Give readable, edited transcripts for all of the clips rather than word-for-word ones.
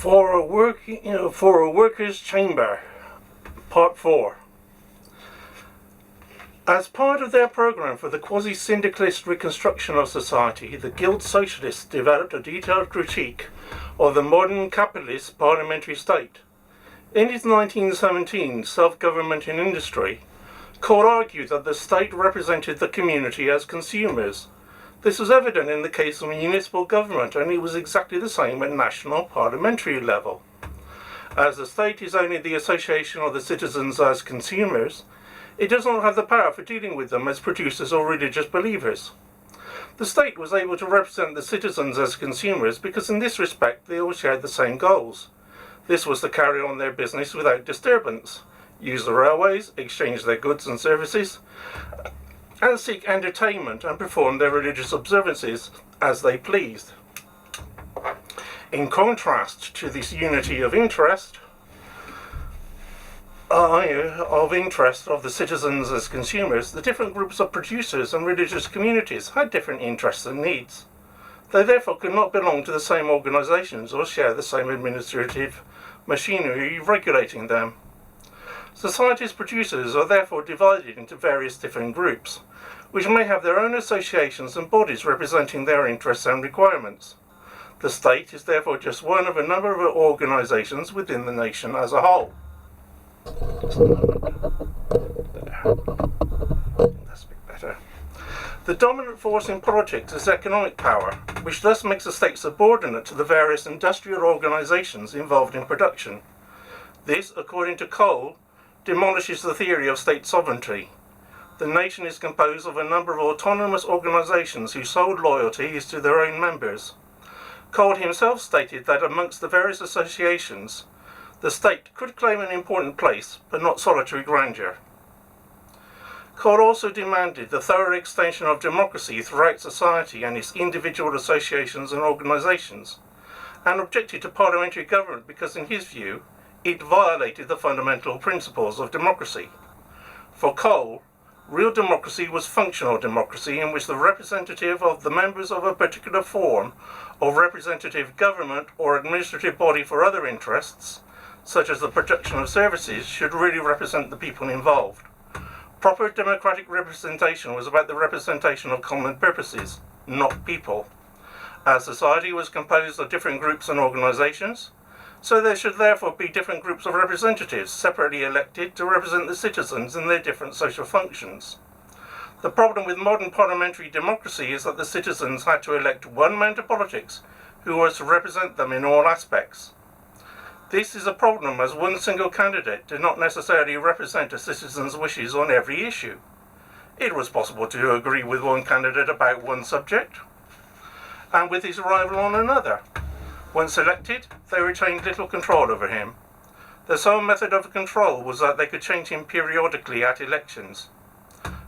For a workers' chamber, part 4. As part of their program for the quasi-syndicalist reconstruction of society, the Guild Socialists developed a detailed critique of the modern capitalist parliamentary state. In his 1917 Self-Government in Industry, Cole argued that the state represented the community as consumers. This was evident in the case of municipal government, and it was exactly the same at national parliamentary level. As the state is only the association of the citizens as consumers, it does not have the power for dealing with them as producers or religious believers. The state was able to represent the citizens as consumers because in this respect they all shared the same goals. This was to carry on their business without disturbance, use the railways, exchange their goods and services, and seek entertainment and perform their religious observances as they pleased. In contrast to this unity of interest of the citizens as consumers, the different groups of producers and religious communities had different interests and needs. They therefore could not belong to the same organizations or share the same administrative machinery regulating them. Society's producers are therefore divided into various different groups, which may have their own associations and bodies representing their interests and requirements. The state is therefore just one of a number of organizations within the nation as a whole. That's a bit better. The dominant force in politics is economic power, which thus makes the state subordinate to the various industrial organizations involved in production. This, according to Cole, demolishes the theory of state sovereignty. The nation is composed of a number of autonomous organizations whose sole loyalty is to their own members. Cole himself stated that amongst the various associations, the state could claim an important place, but not solitary grandeur. Cole also demanded the thorough extension of democracy throughout society and its individual associations and organizations, and objected to parliamentary government because, in his view, it violated the fundamental principles of democracy. For Cole, real democracy was functional democracy in which the representative of the members of a particular form of representative government or administrative body for other interests, such as the production of services, should really represent the people involved. Proper democratic representation was about the representation of common purposes, not people. As society was composed of different groups and organizations, so there should therefore be different groups of representatives separately elected to represent the citizens in their different social functions. The problem with modern parliamentary democracy is that the citizens had to elect one man to politics who was to represent them in all aspects. This is a problem as one single candidate did not necessarily represent a citizen's wishes on every issue. It was possible to agree with one candidate about one subject, and with his rival on another. Once elected, they retained little control over him. Their sole method of control was that they could change him periodically at elections.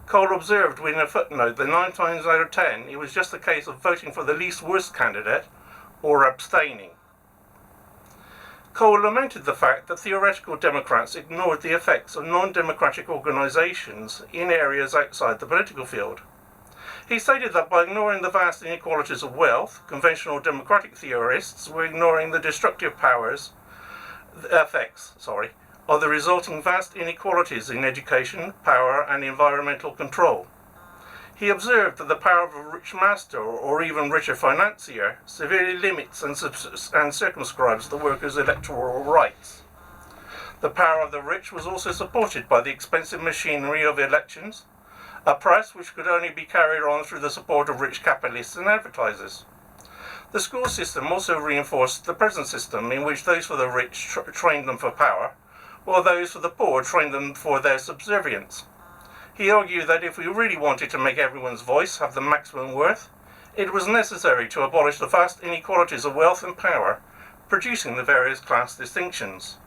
Cole observed in a footnote that 9 times out of 10 it was just a case of voting for the least worst candidate or abstaining. Cole lamented the fact that theoretical Democrats ignored the effects of non-democratic organizations in areas outside the political field. He stated that by ignoring the vast inequalities of wealth, conventional democratic theorists were ignoring the destructive effects of the resulting vast inequalities in education, power, and environmental control. He observed that the power of a rich master or even richer financier severely limits and circumscribes the workers' electoral rights. The power of the rich was also supported by the expensive machinery of elections, a press which could only be carried on through the support of rich capitalists and advertisers. The school system also reinforced the present system in which those for the rich trained them for power, while those for the poor trained them for their subservience. He argued that if we really wanted to make everyone's voice have the maximum worth, it was necessary to abolish the vast inequalities of wealth and power, producing the various class distinctions.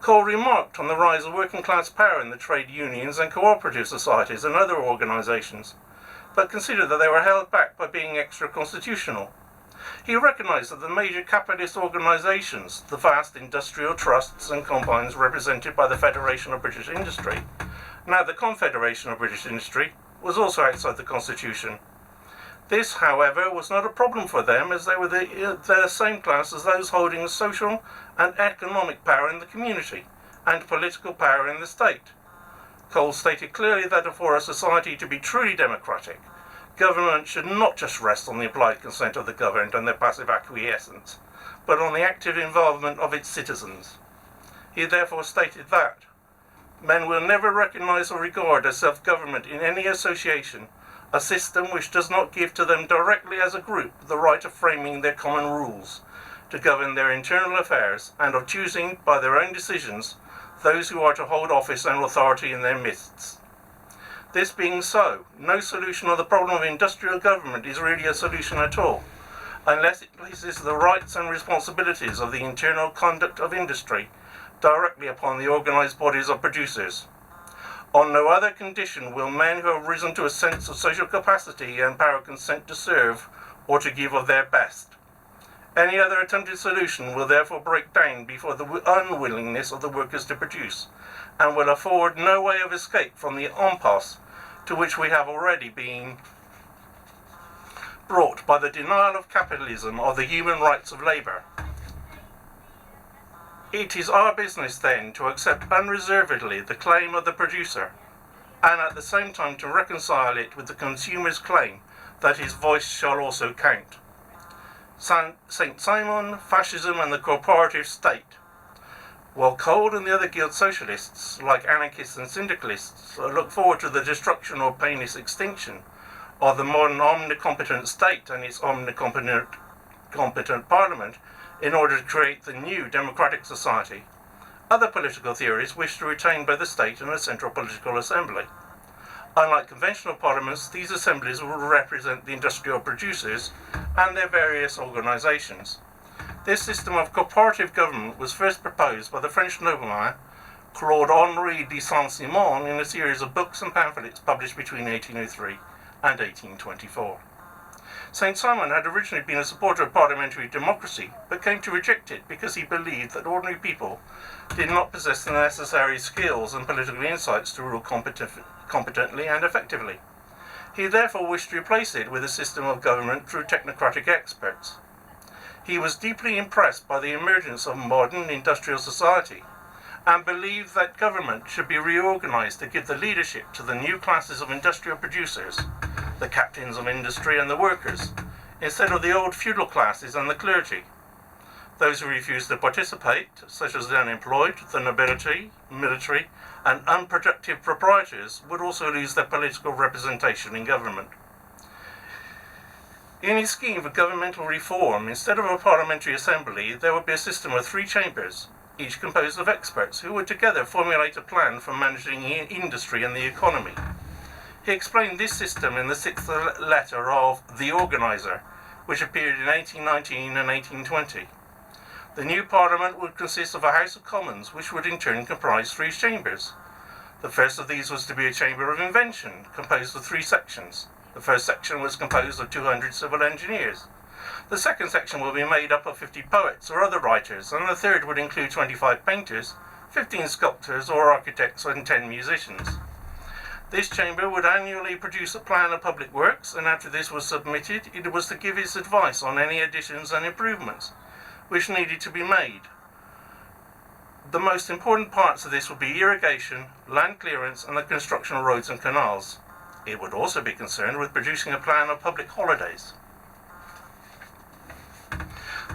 Cole remarked on the rise of working class power in the trade unions and cooperative societies and other organizations, but considered that they were held back by being extra-constitutional. He recognized that the major capitalist organizations, the vast industrial trusts and combines represented by the Federation of British Industry, now the Confederation of British Industry, was also outside the Constitution. This, however, was not a problem for them, as they were the same class as those holding social and economic power in the community and political power in the state. Cole stated clearly that for a society to be truly democratic, government should not just rest on the implied consent of the governed and their passive acquiescence, but on the active involvement of its citizens. He therefore stated that men will never recognize or regard as self-government in any association a system which does not give to them directly as a group the right of framing their common rules, to govern their internal affairs, and of choosing by their own decisions those who are to hold office and authority in their midst. This being so, no solution of the problem of industrial government is really a solution at all, unless it places the rights and responsibilities of the internal conduct of industry directly upon the organised bodies of producers. On no other condition will men who have risen to a sense of social capacity and power consent to serve or to give of their best. Any other attempted solution will therefore break down before the unwillingness of the workers to produce, and will afford no way of escape from the impasse to which we have already been brought by the denial of capitalism of the human rights of labour. It is our business then to accept unreservedly the claim of the producer, and at the same time to reconcile it with the consumer's claim that his voice shall also count. St. Simon, Fascism and the Corporative State. While Cole and the other guild socialists, like anarchists and syndicalists, look forward to the destruction or painless extinction of the modern omnicompetent state and its omnicompetent parliament in order to create the new democratic society, other political theories wish to retain both the state and a central political assembly. Unlike conventional parliaments, these assemblies will represent the industrial producers and their various organisations. This system of cooperative government was first proposed by the French nobleman Claude-Henri de Saint-Simon in a series of books and pamphlets published between 1803 and 1824. St. Simon had originally been a supporter of parliamentary democracy, but came to reject it because he believed that ordinary people did not possess the necessary skills and political insights to rule competently and effectively. He therefore wished to replace it with a system of government through technocratic experts. He was deeply impressed by the emergence of modern industrial society, and believed that government should be reorganized to give the leadership to the new classes of industrial producers, the captains of industry and the workers, instead of the old feudal classes and the clergy. Those who refused to participate, such as the unemployed, the nobility, military, and unproductive proprietors, would also lose their political representation in government. In his scheme for governmental reform, instead of a parliamentary assembly, there would be a system of 3 chambers, each composed of experts who would together formulate a plan for managing industry and the economy. He explained this system in the 6th letter of The Organiser, which appeared in 1819 and 1820. The new parliament would consist of a House of Commons, which would in turn comprise 3 chambers. The first of these was to be a chamber of invention, composed of 3 sections. The first section was composed of 200 civil engineers. The second section will be made up of 50 poets or other writers, and the third would include 25 painters, 15 sculptors or architects, and 10 musicians. This chamber would annually produce a plan of public works, and after this was submitted, it was to give its advice on any additions and improvements which needed to be made. The most important parts of this would be irrigation, land clearance, and the construction of roads and canals. It would also be concerned with producing a plan of public holidays.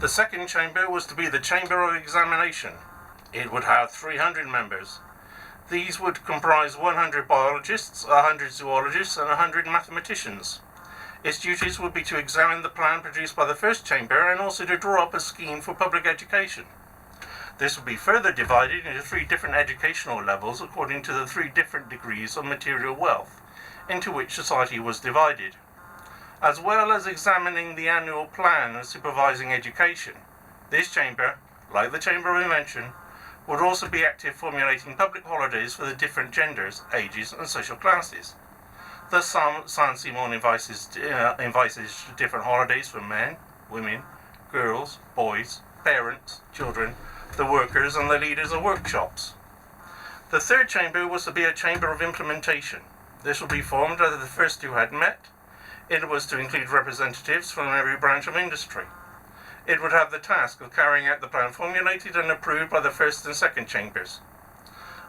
The second chamber was to be the Chamber of Examination. It would have 300 members. These would comprise 100 biologists, 100 zoologists, and 100 mathematicians. Its duties would be to examine the plan produced by the first chamber and also to draw up a scheme for public education. This would be further divided into 3 different educational levels according to the 3 different degrees of material wealth into which society was divided. As well as examining the annual plan and supervising education, this chamber, like the Chamber of Invention, would also be active formulating public holidays for the different genders, ages, and social classes. Thus, Saint-Simon envisages different holidays for men, women, girls, boys, parents, children, the workers, and the leaders of workshops. The third chamber was to be a chamber of implementation. This would be formed after the first 2 had met. It was to include representatives from every branch of industry. It would have the task of carrying out the plan formulated and approved by the first and second chambers.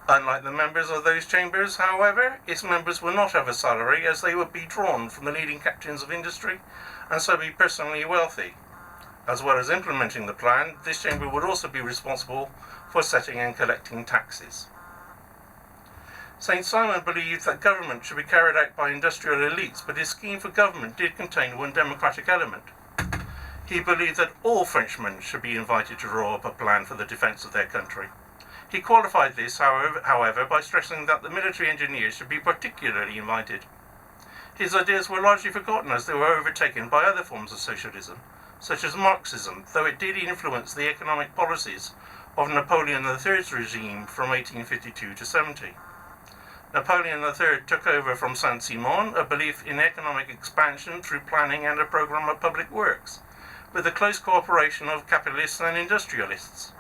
Unlike the members of those chambers, however, its members would not have a salary, as they would be drawn from the leading captains of industry and so be personally wealthy. As well as implementing the plan, this chamber would also be responsible for setting and collecting taxes. St. Simon believed that government should be carried out by industrial elites, but his scheme for government did contain one democratic element. He believed that all Frenchmen should be invited to draw up a plan for the defence of their country. He qualified this, however, by stressing that the military engineers should be particularly invited. His ideas were largely forgotten as they were overtaken by other forms of socialism, such as Marxism, though it did influence the economic policies of Napoleon III's regime from 1852 to 70. Napoleon III took over from Saint-Simon a belief in economic expansion through planning and a program of public works, with the close cooperation of capitalists and industrialists.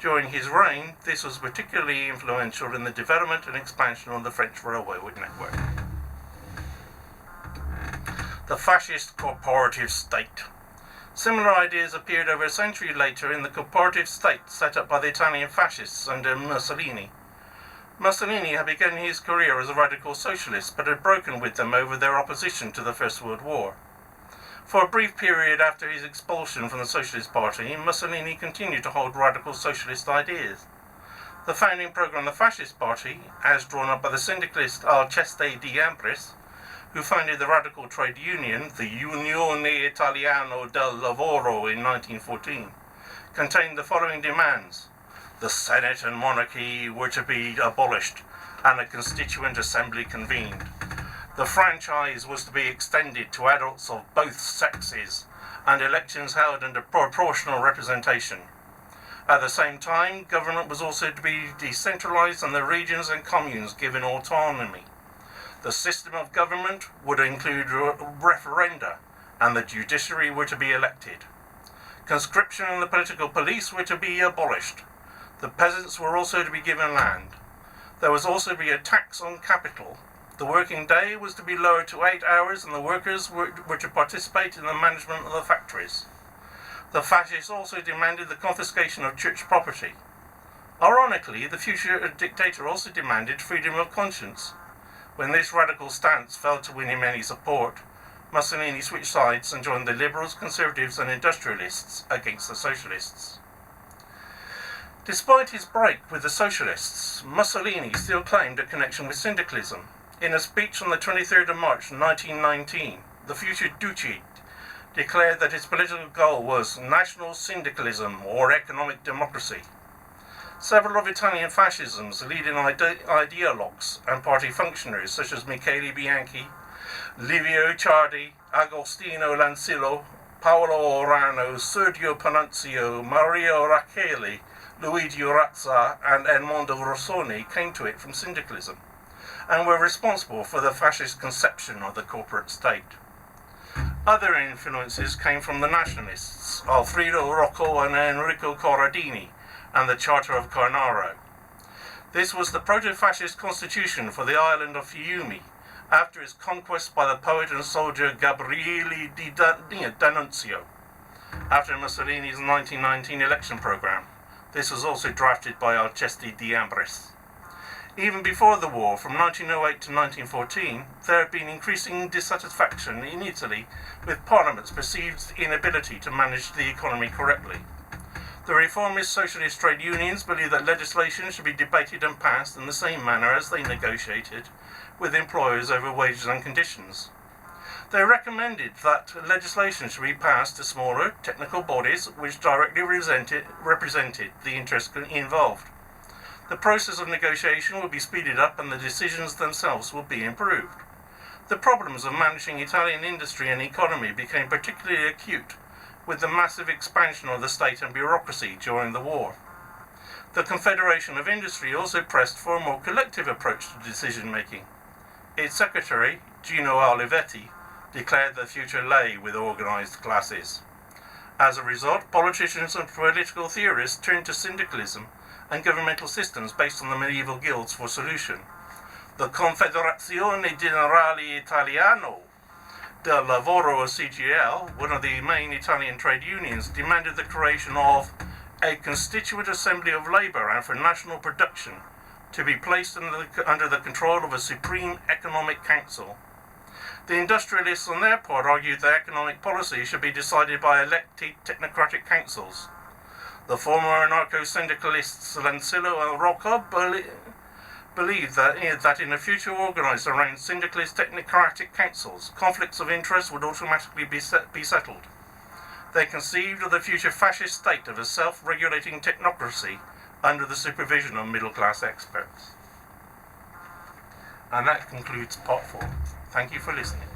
During his reign, this was particularly influential in the development and expansion of the French railway network. The fascist corporative state. Similar ideas appeared over a century later in the corporative state set up by the Italian fascists under Mussolini. Mussolini had begun his career as a radical socialist, but had broken with them over their opposition to the First World War. For a brief period after his expulsion from the Socialist Party, Mussolini continued to hold radical socialist ideas. The founding programme of the Fascist Party, as drawn up by the syndicalist Alceste di Ambris, who founded the radical trade union, the Unione Italiano del Lavoro in 1914, contained the following demands. The Senate and monarchy were to be abolished and a constituent assembly convened. The franchise was to be extended to adults of both sexes, and elections held under proportional representation. At the same time, government was also to be decentralized and the regions and communes given autonomy. The system of government would include referenda, and the judiciary were to be elected. Conscription and the political police were to be abolished. The peasants were also to be given land. There was also to be a tax on capital. The working day was to be lowered to 8 hours, and the workers were to participate in the management of the factories. The fascists also demanded the confiscation of church property. Ironically, the future dictator also demanded freedom of conscience. When this radical stance failed to win him any support, Mussolini switched sides and joined the liberals, conservatives and industrialists against the socialists. Despite his break with the socialists, Mussolini still claimed a connection with syndicalism. In a speech on the 23rd of March 1919, the future Duce declared that his political goal was national syndicalism or economic democracy. Several of Italian fascism's leading ideologues and party functionaries, such as Michele Bianchi, Livio Ciardi, Agostino Lancillo, Paolo Orano, Sergio Panunzio, Mario Racheli, Luigi Razza, and Edmondo Rossoni, came to it from syndicalism, and were responsible for the fascist conception of the corporate state. Other influences came from the nationalists, Alfredo Rocco and Enrico Corradini, and the Charter of Cornaro. This was the proto-fascist constitution for the island of Fiume, after its conquest by the poet and soldier Gabriele D'Annunzio, after Mussolini's 1919 election programme. This was also drafted by Alceste di Ambris. Even before the war, from 1908 to 1914, there had been increasing dissatisfaction in Italy with Parliament's perceived inability to manage the economy correctly. The reformist socialist trade unions believed that legislation should be debated and passed in the same manner as they negotiated with employers over wages and conditions. They recommended that legislation should be passed to smaller technical bodies which directly represented the interests involved. The process of negotiation would be speeded up and the decisions themselves would be improved. The problems of managing Italian industry and economy became particularly acute with the massive expansion of the state and bureaucracy during the war. The Confederation of Industry also pressed for a more collective approach to decision-making. Its secretary, Gino Olivetti, declared the future lay with organised classes. As a result, politicians and political theorists turned to syndicalism and governmental systems based on the medieval guilds for solution. The Confederazione Generale Italiano the Lavoro or CGL, one of the main Italian trade unions, demanded the creation of a constituent assembly of labour and for national production to be placed under the control of a supreme economic council. The industrialists on their part argued that economic policy should be decided by elected technocratic councils. The former anarcho-syndicalists Lancillo and Rocca believed that in a future organised around syndicalist technocratic councils, conflicts of interest would automatically be settled. They conceived of the future fascist state of a self-regulating technocracy under the supervision of middle-class experts. And that concludes part 4. Thank you for listening.